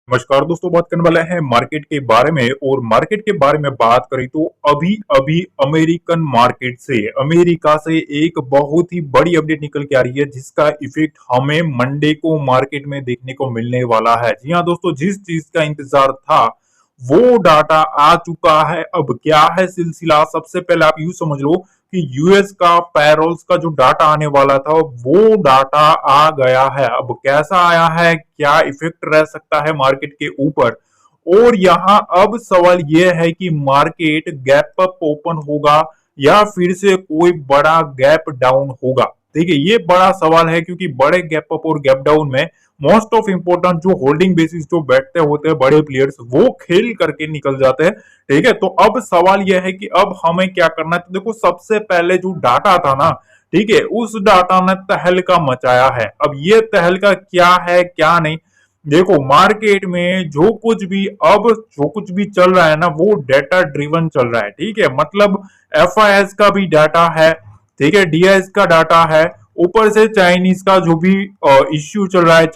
नमस्कार दोस्तों, बात करने वाला है मार्केट के बारे में। और मार्केट के बारे में बात करें तो अभी अभी अमेरिकन मार्केट से अमेरिका से एक बहुत ही बड़ी अपडेट निकल के आ रही है, जिसका इफेक्ट हमें मंडे को मार्केट में देखने को मिलने वाला है। जी हाँ दोस्तों, जिस चीज का इंतजार था वो डाटा आ चुका है। अब क्या है सिलसिला, सबसे पहले आप यूं समझ लो कि यूएस का पैरोल्स का जो डाटा आने वाला था वो डाटा आ गया है। अब कैसा आया है, क्या इफेक्ट रह सकता है मार्केट के ऊपर, और यहाँ अब सवाल यह है कि मार्केट गैप अप ओपन होगा या फिर से कोई बड़ा गैप डाउन होगा। देखिए ये बड़ा सवाल है, क्योंकि बड़े गैप अप और गैप डाउन में मोस्ट ऑफ इंपोर्टेंट जो होल्डिंग बेसिस जो बैठते होते हैं बड़े प्लेयर्स, वो खेल करके निकल जाते हैं। ठीक है, तो अब सवाल यह है कि अब हमें क्या करना है। तो देखो सबसे पहले जो डाटा था ना, ठीक है, उस डाटा ने तहलका मचाया है। अब ये तहलका क्या है क्या नहीं, देखो मार्केट में जो कुछ भी चल रहा है ना, वो डेटा ड्रिवन चल रहा है। ठीक है, मतलब एफआईएस का भी डाटा है, ठीक है, डीआईएस का डाटा है, ऊपर से चाइनीज का जो भी इश्यू चल रहा है,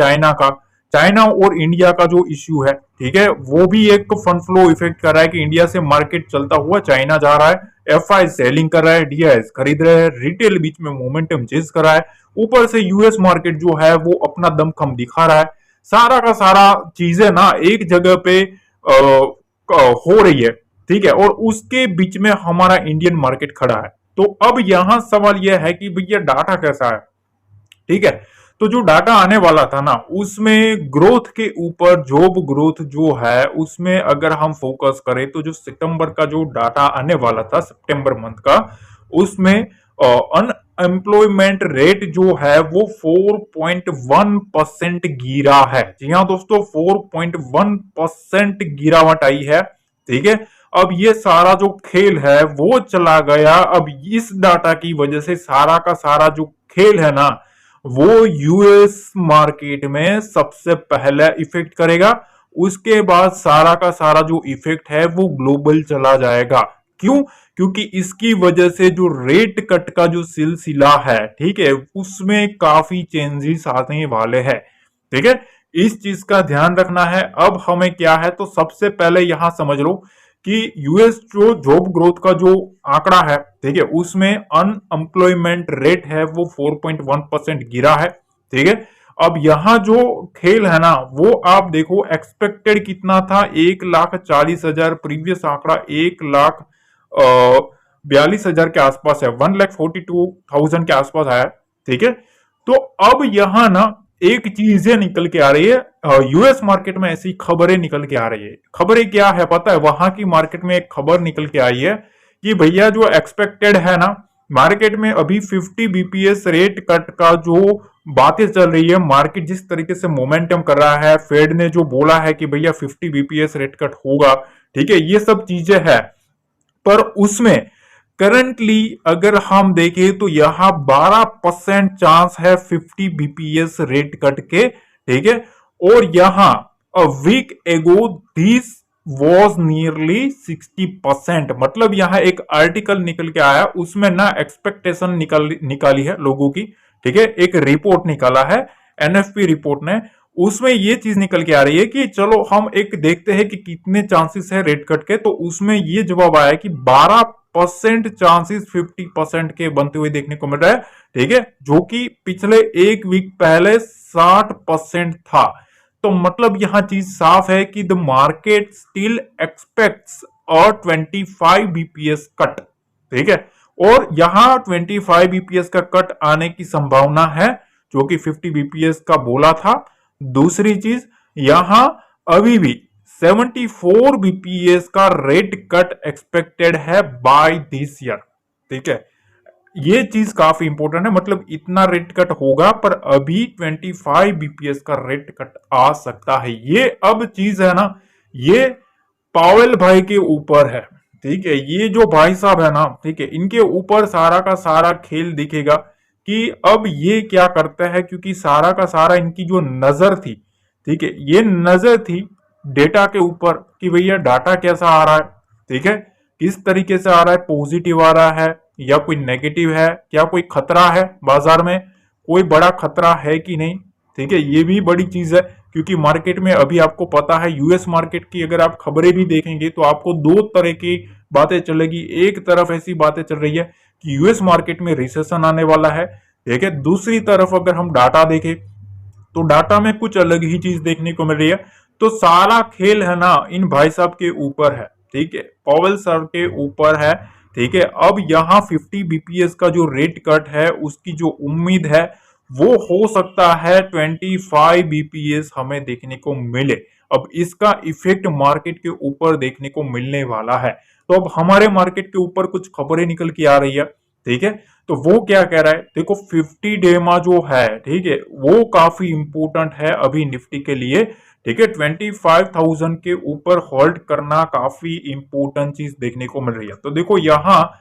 चाइना और इंडिया का जो इश्यू है, ठीक है, वो भी एक फंड फ्लो इफेक्ट कर रहा है कि इंडिया से मार्केट चलता हुआ चाइना जा रहा है, एफआई सेलिंग कर रहा है, डीआईएस खरीद रहे हैं, रिटेल बीच में मोमेंटम चेज कर रहा है, ऊपर से यूएस मार्केट जो है वो अपना दमखम दिखा रहा है। सारा का सारा चीजें ना एक जगह पे हो रही है। ठीक है, और उसके बीच में हमारा इंडियन मार्केट खड़ा है। तो अब यहां सवाल यह है कि भैया डाटा कैसा है। ठीक है, तो जो डाटा आने वाला था ना, उसमें ग्रोथ के ऊपर, जॉब ग्रोथ जो है उसमें अगर हम फोकस करें तो जो सितंबर का जो डाटा आने वाला था, सितंबर मंथ का, उसमें अनएम्प्लॉयमेंट रेट जो है वो 4.1% गिरा है। जी हाँ दोस्तों, 4.1% गिरावट आई है। ठीक है, अब ये सारा जो खेल है वो चला गया। अब इस डाटा की वजह से सारा का सारा जो खेल है ना, वो यूएस मार्केट में सबसे पहले इफेक्ट करेगा। उसके बाद सारा का सारा जो इफेक्ट है वो ग्लोबल चला जाएगा। क्यों? क्योंकि इसकी वजह से जो रेट कट का जो सिलसिला है, ठीक है, उसमें काफी चेंजेस आने वाले हैं। ठीक है, इस चीज का ध्यान रखना है। अब हमें क्या है, तो सबसे पहले यहां समझ लो कि यूएस जो जॉब ग्रोथ का जो आंकड़ा है, ठीक है, उसमें अनएम्प्लॉयमेंट रेट है वो 4.1% गिरा है। ठीक है, अब यहां जो खेल है ना, वो आप देखो एक्सपेक्टेड कितना था, 1,40,000, प्रीवियस आंकड़ा 1,42,000 के आसपास है, 1,42,000 के आसपास आया। ठीक है, तो अब यहां ना एक चीजें निकल के आ रही है, यूएस मार्केट में ऐसी खबरें निकल के आ रही है। खबरें क्या है पता है, वहां की मार्केट में एक खबर निकल के आई है कि भैया जो एक्सपेक्टेड है ना, मार्केट में अभी 50 बीपीएस रेट कट का जो बातें चल रही है, मार्केट जिस तरीके से मोमेंटम कर रहा है, फेड ने जो बोला है कि भैया 50 बीपीएस रेट कट होगा, ठीक है, ये सब चीजें है। पर उसमें करंटली अगर हम देखें तो यहां 12% चांस है 50 बीपीएस रेट कट के। ठीक है, और यहां अ वीक एगो दिस वॉज नियरली 60%। मतलब यहां एक आर्टिकल निकल के आया, उसमें ना एक्सपेक्टेशन निकाली है लोगों की। ठीक है, एक रिपोर्ट निकाला है एनएफपी रिपोर्ट ने, उसमें ये चीज निकल के आ रही है कि चलो हम एक देखते हैं कि कितने चांसेस है रेट कट के। तो उसमें ये जवाब आया कि 12% चांसेस 50% के बनते हुए देखने को मिल रहा है। ठीक है, जो कि पिछले एक वीक पहले 60% था। तो मतलब यहां चीज साफ है कि the market still aspects a 25 BPS cut. ठीक है, और यहां 25 बीपीएस का कट आने की संभावना है, जो कि 50 बीपीएस का बोला था। दूसरी चीज, यहां अभी भी 74 बीपीएस का रेट कट एक्सपेक्टेड है बाय दिस ईयर। ठीक है, ये चीज काफी इंपॉर्टेंट है, मतलब इतना रेट कट होगा, पर अभी 25 बीपीएस का रेट कट आ सकता है। ये अब चीज है ना, ये पावेल भाई के ऊपर है। ठीक है, ये जो भाई साहब है ना, ठीक है, इनके ऊपर सारा का सारा खेल दिखेगा कि अब ये क्या करता है, क्योंकि सारा का सारा इनकी जो नजर थी, ठीक है, ये नजर थी डेटा के ऊपर कि भैया डाटा कैसा आ रहा है। ठीक है, किस तरीके से आ रहा है, पॉजिटिव आ रहा है या कोई नेगेटिव है, क्या कोई खतरा है बाजार में, कोई बड़ा खतरा है कि नहीं। ठीक है, ये भी बड़ी चीज है, क्योंकि मार्केट में अभी आपको पता है यूएस मार्केट की अगर आप खबरें भी देखेंगे तो आपको दो तरह की बातें चलेगी। एक तरफ ऐसी बातें चल रही है कि यूएस मार्केट में रिसेशन आने वाला है, ठीक है। दूसरी तरफ अगर हम डाटा देखें तो डाटा में कुछ अलग ही चीज देखने को मिल रही है। तो सारा खेल है ना इन भाई साहब के ऊपर है, ठीक है, पॉवेल सर के ऊपर है, ठीक है। अब यहाँ 50 बीपीएस का जो रेट कट है उसकी जो उम्मीद है वो हो सकता है 25 बीपीएस हमें देखने को मिले। अब इसका इफेक्ट मार्केट के ऊपर देखने को मिलने वाला है। तो अब हमारे मार्केट के ऊपर कुछ खबरें निकल के आ रही है, ठीक है। तो वो क्या कह रहा है, देखो 50 डेमा जो है, ठीक है, वो काफी इंपोर्टेंट है अभी निफ्टी के लिए, ठीक है। 25,000 के ऊपर होल्ड करना काफी इंपोर्टेंट चीज देखने को मिल रही है। तो देखो यहाँ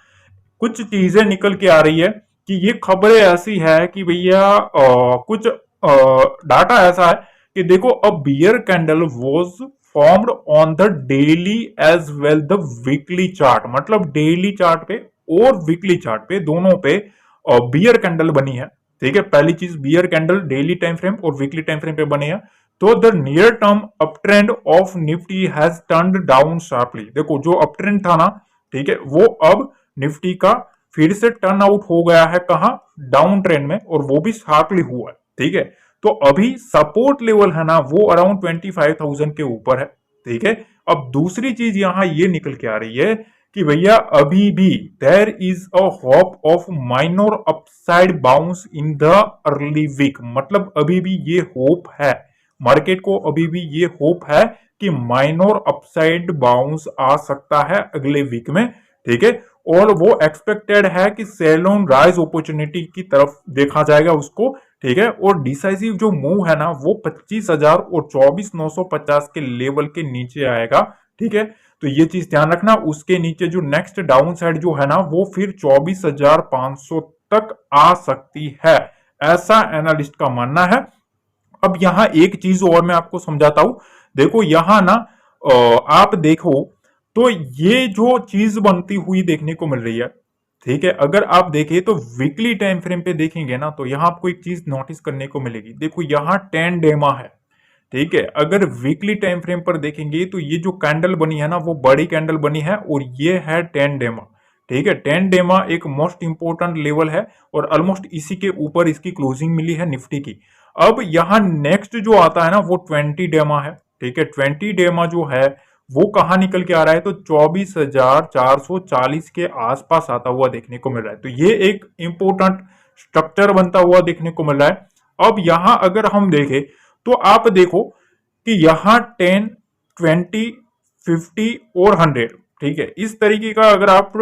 कुछ चीजें निकल के आ रही है कि ये खबरें ऐसी है कि भैया कुछ डाटा ऐसा है कि देखो a bear candle was formed on the daily as well the weekly chart, मतलब डेली चार्ट पे और वीकली चार्ट पे दोनों पे बियर कैंडल बनी है, ठीक है। पहली चीज bear candle daily time frame और वीकली टाइम फ्रेम पे बनी है। तो the near term up trend of Nifty has turned down sharply, देखो जो अप ट्रेंड था ना, ठीक है, वो अब निफ्टी का फिर से टर्न आउट हो गया है, कहा डाउन ट्रेंड में, और वो भी शार्पली हुआ है, ठीक है। तो अभी सपोर्ट लेवल है ना वो अराउंड 25,000 के ऊपर है, ठीक है। अब दूसरी चीज यहां ये निकल के आ रही है कि भैया अभी भी there is a hope of minor upside bounce in the early week, मतलब अभी भी ये होप है मार्केट को, अभी भी ये होप है कि माइनर अपसाइड बाउंस आ सकता है अगले वीक में, ठीक है। और वो एक्सपेक्टेड है कि सेल ऑन राइज अपॉर्चुनिटी की तरफ देखा जाएगा उसको, ठीक है। और डिसाइसिव जो मूव है ना वो 25,000 और 24,950 के लेवल के नीचे आएगा, ठीक है। तो ये चीज ध्यान रखना, उसके नीचे जो नेक्स्ट डाउन साइड जो है ना वो फिर 24,500 तक आ सकती है, ऐसा एनालिस्ट का मानना है। अब यहां एक चीज और मैं आपको समझाता हूं, देखो यहां ना आप देखो तो ये जो चीज बनती हुई देखने को मिल रही है, ठीक है। अगर आप देखें तो वीकली टाइम फ्रेम पे देखेंगे ना तो यहां आपको एक चीज नोटिस करने को मिलेगी, देखो यहां 10 डेमा है, ठीक है। अगर वीकली टाइम फ्रेम पर देखेंगे तो ये जो कैंडल बनी है ना वो बड़ी कैंडल बनी है और ये है 10 डेमा, ठीक है। 10 डेमा एक मोस्ट इंपोर्टेंट लेवल है और ऑलमोस्ट इसी के ऊपर इसकी क्लोजिंग मिली है निफ्टी की। अब यहां नेक्स्ट जो आता है ना वो 20 डेमा है, ठीक है। 20 डेमा जो है वो कहां निकल के आ रहा है, तो 24,440 के आसपास आता हुआ देखने को मिल रहा है। तो ये एक इंपोर्टेंट स्ट्रक्चर बनता हुआ देखने को मिल रहा है। अब यहां अगर हम देखें तो आप देखो कि यहां 10, 20, 50 और 100, ठीक है, इस तरीके का अगर आप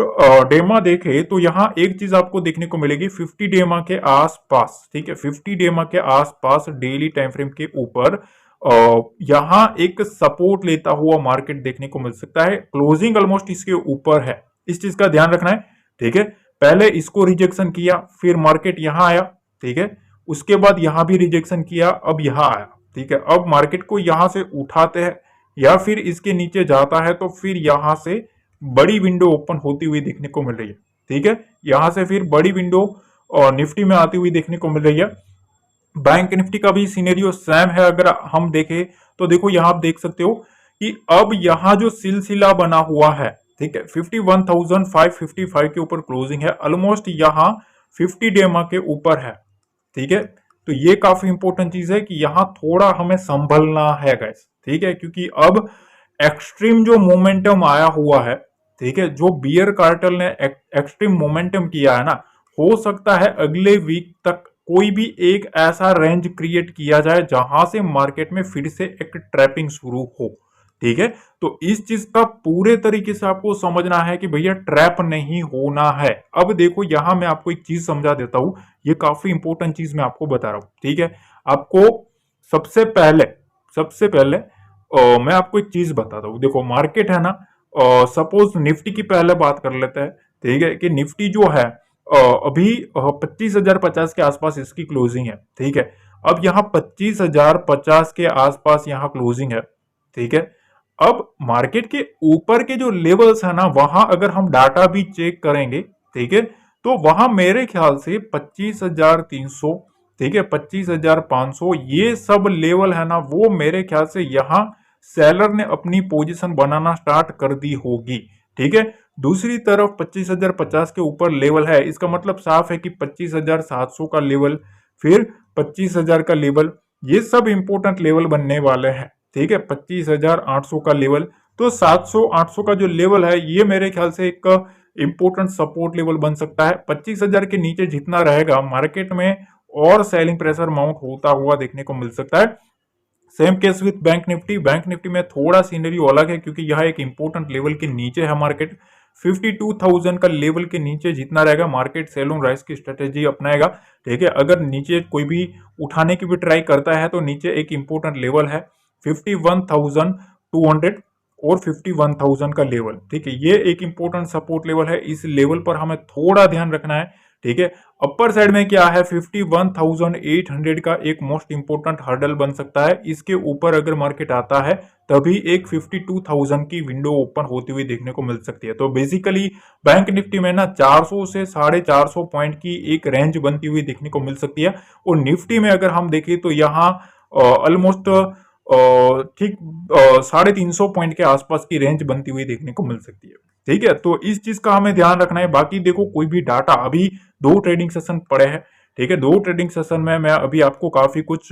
डेमा देखें तो यहां एक चीज आपको देखने को मिलेगी 50 डेमा के आसपास, ठीक है, 50 डेमा के आसपास डेली टाइम फ्रेम के ऊपर यहां एक सपोर्ट लेता हुआ मार्केट देखने को मिल सकता है। क्लोजिंग ऑलमोस्ट इसके ऊपर है, इस चीज का ध्यान रखना है, ठीक है। पहले इसको रिजेक्शन किया, फिर मार्केट यहां आया, ठीक है, उसके बाद यहां भी रिजेक्शन किया, अब यहां आया, ठीक है। अब मार्केट को यहां से उठाते हैं या फिर इसके नीचे जाता है तो फिर यहां से बड़ी विंडो ओपन होती हुई देखने को मिल रही है, ठीक है। यहां से फिर बड़ी विंडो निफ्टी में आती हुई देखने को मिल रही है। बैंक निफ्टी का भी सिनेरियो सेम है, अगर हम देखें तो देखो यहां आप देख सकते हो कि अब यहां जो सिलसिला बना हुआ है, ठीक है, 51,555 के ऊपर क्लोजिंग है, ऑलमोस्ट यहां 50 डेमा के ऊपर है, ठीक है। तो ये काफी इंपॉर्टेंट चीज है कि यहां थोड़ा हमें संभलना है गाइस, ठीक है, क्योंकि अब एक्सट्रीम जो मोमेंटम आया हुआ है, ठीक है, जो बियर कार्टेल ने एक्सट्रीम मोमेंटम किया है ना, हो सकता है अगले वीक तक कोई भी एक ऐसा रेंज क्रिएट किया जाए जहां से मार्केट में फिर से एक ट्रैपिंग शुरू हो, ठीक है। तो इस चीज का पूरे तरीके से आपको समझना है कि भैया ट्रैप नहीं होना है। अब देखो यहां मैं आपको एक चीज समझा देता हूं, ये काफी इंपॉर्टेंट चीज मैं आपको बता रहा हूं, ठीक है। आपको सबसे पहले मैं आपको एक चीज बताता हूं, देखो मार्केट है ना, सपोज निफ्टी की पहले बात कर लेते हैं, ठीक है, कि निफ्टी जो है अभी 25,050 के आसपास इसकी क्लोजिंग है, ठीक है। अब यहाँ 25,050 के आसपास यहाँ क्लोजिंग है, ठीक है। अब मार्केट के ऊपर के जो लेवल्स है ना वहां अगर हम डाटा भी चेक करेंगे, ठीक है, तो वहां मेरे ख्याल से 25,300, ठीक है, 25,500 ये सब लेवल है ना, वो मेरे ख्याल से यहाँ सेलर ने अपनी पोजीशन बनाना स्टार्ट कर दी होगी। ठीक है, दूसरी तरफ 25,050 के ऊपर लेवल है, इसका मतलब साफ है कि 25,700 का लेवल, फिर 25,000 का लेवल, ये सब इंपोर्टेंट लेवल बनने वाले हैं। ठीक है, 25,800 का लेवल, तो 700 800 का जो लेवल है ये मेरे ख्याल से एक इंपोर्टेंट सपोर्ट लेवल बन सकता है। 25,000 के नीचे जितना रहेगा मार्केट में और सेलिंग प्रेशर माउंट होता हुआ देखने को मिल सकता है। Same case with bank Nifty. Bank Nifty में थोड़ा सीनरियो अलग है क्योंकि यह एक इंपोर्टेंट लेवल के नीचे है मार्केट। 52,000 का लेवल के नीचे जितना रहेगा मार्केट सेल ऑन राइज की स्ट्रेटेजी अपनाएगा। ठीक है, अगर नीचे कोई भी उठाने की भी ट्राई करता है तो नीचे एक इंपोर्टेंट लेवल है 51,200 और 51,000 का लेवल। ठीक है, ये एक इंपोर्टेंट सपोर्ट लेवल है, इस लेवल पर हमें थोड़ा ध्यान रखना है। ठीक है, अपर साइड में क्या है 51,800 का एक मोस्ट इंपोर्टेंट हर्डल बन सकता है। इसके ऊपर अगर मार्केट आता है तभी एक 52,000 की विंडो ओपन होती हुई देखने को मिल सकती है। तो बेसिकली बैंक निफ्टी में ना 400 से 450 पॉइंट की एक रेंज बनती हुई देखने को मिल सकती है। और निफ्टी में अगर हम देखें तो यहाँ ऑलमोस्ट ठीक 350 पॉइंट के आसपास की रेंज बनती हुई देखने को मिल सकती है। ठीक है, तो इस चीज का हमें ध्यान रखना है। बाकी देखो कोई भी डाटा, अभी 2 ट्रेडिंग सेशन पड़े हैं। ठीक है, 2 ट्रेडिंग सेशन में मैं अभी आपको काफी कुछ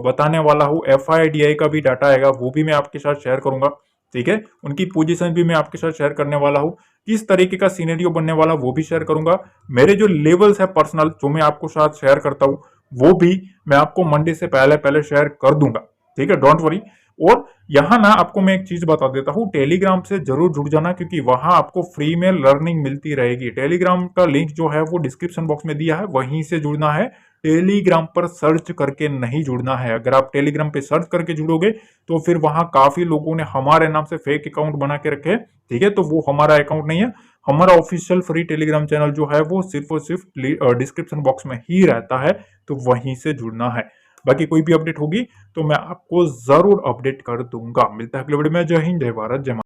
बताने वाला हूँ। FIDI का भी डाटा आएगा, वो भी मैं आपके साथ शेयर करूंगा। ठीक है, उनकी पोजीशन भी मैं आपके साथ शेयर करने वाला हूँ। किस तरीके का सीनेरियो बनने वाला वो भी शेयर करूंगा। मेरे जो लेवल्स है पर्सनल जो मैं आपको साथ शेयर करता हूँ वो भी मैं आपको मंडे से पहले पहले शेयर कर दूंगा। ठीक है, डोंट वरी। और यहाँ ना आपको मैं एक चीज बता देता हूँ, टेलीग्राम से जरूर जुड़ जाना क्योंकि वहां आपको फ्री में लर्निंग मिलती रहेगी। टेलीग्राम का लिंक जो है वो डिस्क्रिप्शन बॉक्स में दिया है, वहीं से जुड़ना है। टेलीग्राम पर सर्च करके नहीं जुड़ना है। अगर आप टेलीग्राम पे सर्च करके जुड़ोगे तो फिर वहां काफी लोगों ने हमारे नाम से फेक अकाउंट बना के रखे हैं। ठीक है, तो वो हमारा अकाउंट नहीं है। हमारा ऑफिशियल फ्री टेलीग्राम चैनल जो है वो सिर्फ और सिर्फ डिस्क्रिप्शन बॉक्स में ही रहता है, तो वहीं से जुड़ना है। बाकी कोई भी अपडेट होगी तो मैं आपको जरूर अपडेट कर दूंगा। मिलता है अगले वीडियो में। जय हिंद, जय भारत, जय माता।